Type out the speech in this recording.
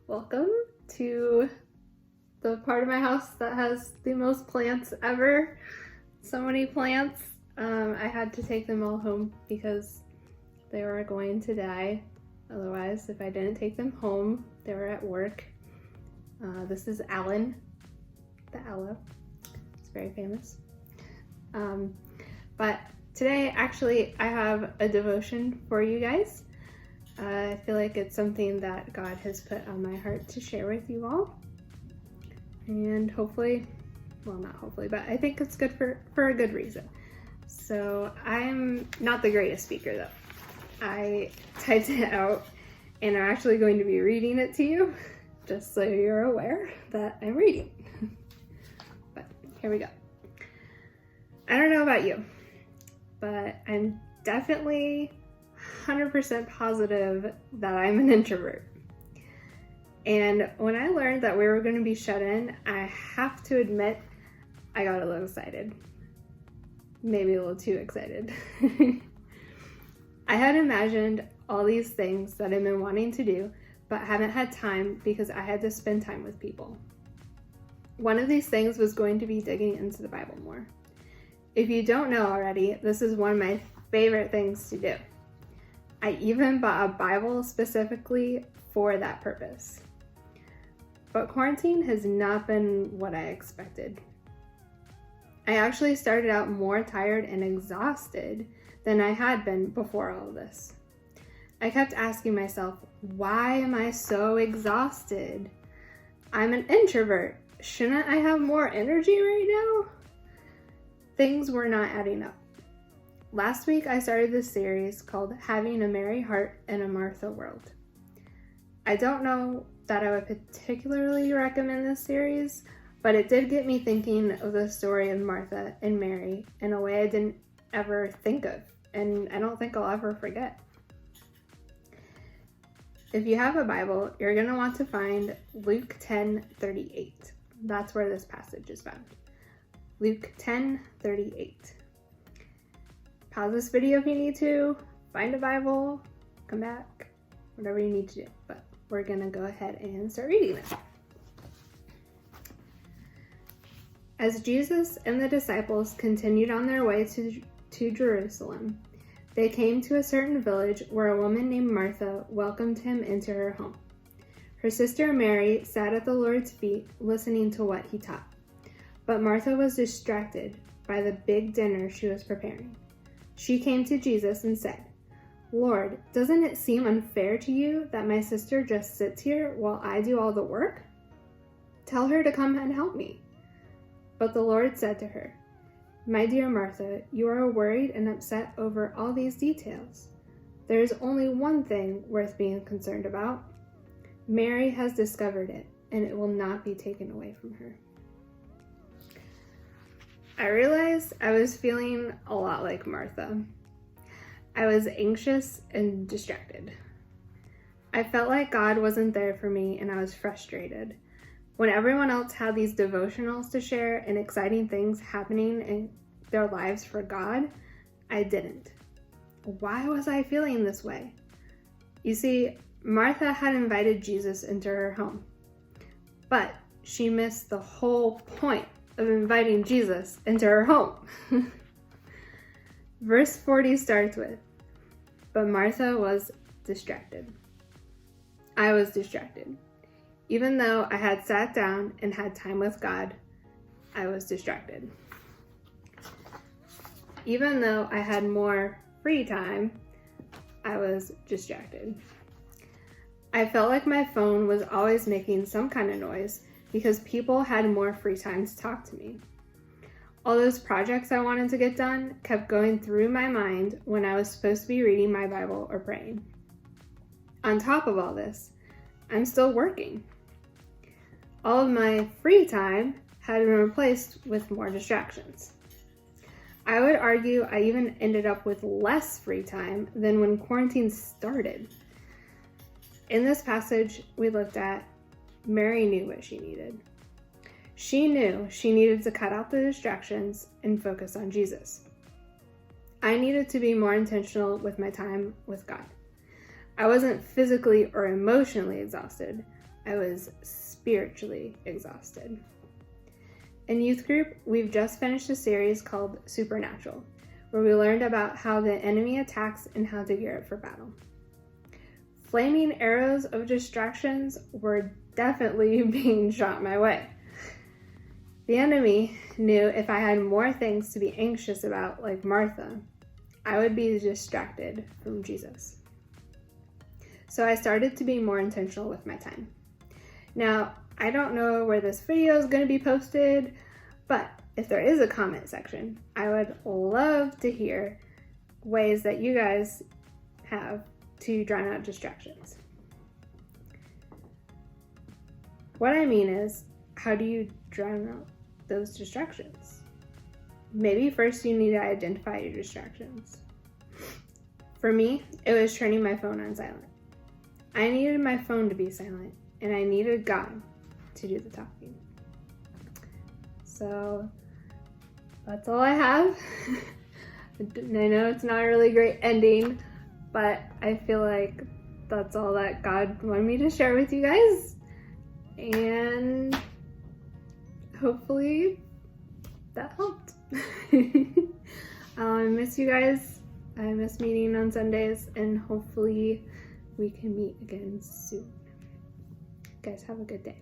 Welcome to the part of my house that has the most plants ever. So many plants. I had to take them all home because they were going to die. Otherwise, if I didn't take them home, they were at work. This is Alan, the aloe. It's very famous. But today, actually, I have a devotion for you guys. I feel like it's something that God has put on my heart to share with you all. And hopefully, well, not hopefully, but I think it's good for a good reason. So I'm not the greatest speaker though. I typed it out and I'm actually going to be reading it to you, just so you're aware that I'm reading. But here we go. I don't know about you, but I'm definitely 100% positive that I'm an introvert. And when I learned that we were going to be shut in, I have to admit, I got a little excited. Maybe a little too excited. I had imagined all these things that I've been wanting to do, but haven't had time because I had to spend time with people. One of these things was going to be digging into the Bible more. If you don't know already, this is one of my favorite things to do. I even bought a Bible specifically for that purpose. But quarantine has not been what I expected. I actually started out more tired and exhausted than I had been before all of this. I kept asking myself, why am I so exhausted? I'm an introvert. Shouldn't I have more energy right now? Things were not adding up. Last week, I started this series called Having a Mary Heart in a Martha World. I don't know that I would particularly recommend this series, but it did get me thinking of the story of Martha and Mary in a way I didn't ever think of, and I don't think I'll ever forget. If you have a Bible, you're going to want to find Luke 10:38. That's where this passage is found. Luke 10:38. Pause this video if you need to, find a Bible, come back, whatever you need to do. But we're gonna go ahead and start reading it. As Jesus and the disciples continued on their way to Jerusalem, they came to a certain village where a woman named Martha welcomed him into her home. Her sister Mary sat at the Lord's feet listening to what he taught. But Martha was distracted by the big dinner she was preparing. She came to Jesus and said, "Lord, doesn't it seem unfair to you that my sister just sits here while I do all the work? Tell her to come and help me." But the Lord said to her, "My dear Martha, you are worried and upset over all these details. There is only one thing worth being concerned about. Mary has discovered it, and it will not be taken away from her." I realized I was feeling a lot like Martha. I was anxious and distracted. I felt like God wasn't there for me and I was frustrated. When everyone else had these devotionals to share and exciting things happening in their lives for God, I didn't. Why was I feeling this way? You see, Martha had invited Jesus into her home, but she missed the whole point of inviting Jesus into her home. Verse 40 starts with, "But Martha was distracted." I was distracted. Even though I had sat down and had time with God, I was distracted. Even though I had more free time, I was distracted. I felt like my phone was always making some kind of noise because people had more free time to talk to me. All those projects I wanted to get done kept going through my mind when I was supposed to be reading my Bible or praying. On top of all this, I'm still working. All of my free time had been replaced with more distractions. I would argue I even ended up with less free time than when quarantine started. In this passage we looked at, Mary knew what she needed. She knew she needed to cut out the distractions and focus on Jesus. I needed to be more intentional with my time with God. I wasn't physically or emotionally exhausted. I was spiritually exhausted. In youth group, we've just finished a series called Supernatural, where we learned about how the enemy attacks and how to gear up for battle. Flaming arrows of distractions were definitely being shot my way. The enemy knew if I had more things to be anxious about, like Martha, I would be distracted from Jesus. So I started to be more intentional with my time. Now, I don't know where this video is going to be posted, but if there is a comment section, I would love to hear ways that you guys have to drown out distractions. What I mean is, how do you drown out those distractions? Maybe first you need to identify your distractions. For me, it was turning my phone on silent. I needed my phone to be silent, and I needed God to do the talking. So that's all I have. I know it's not a really great ending, but I feel like that's all that God wanted me to share with you guys. And hopefully that helped. I miss you guys. I miss meeting on Sundays, and hopefully we can meet again soon. Guys, have a good day.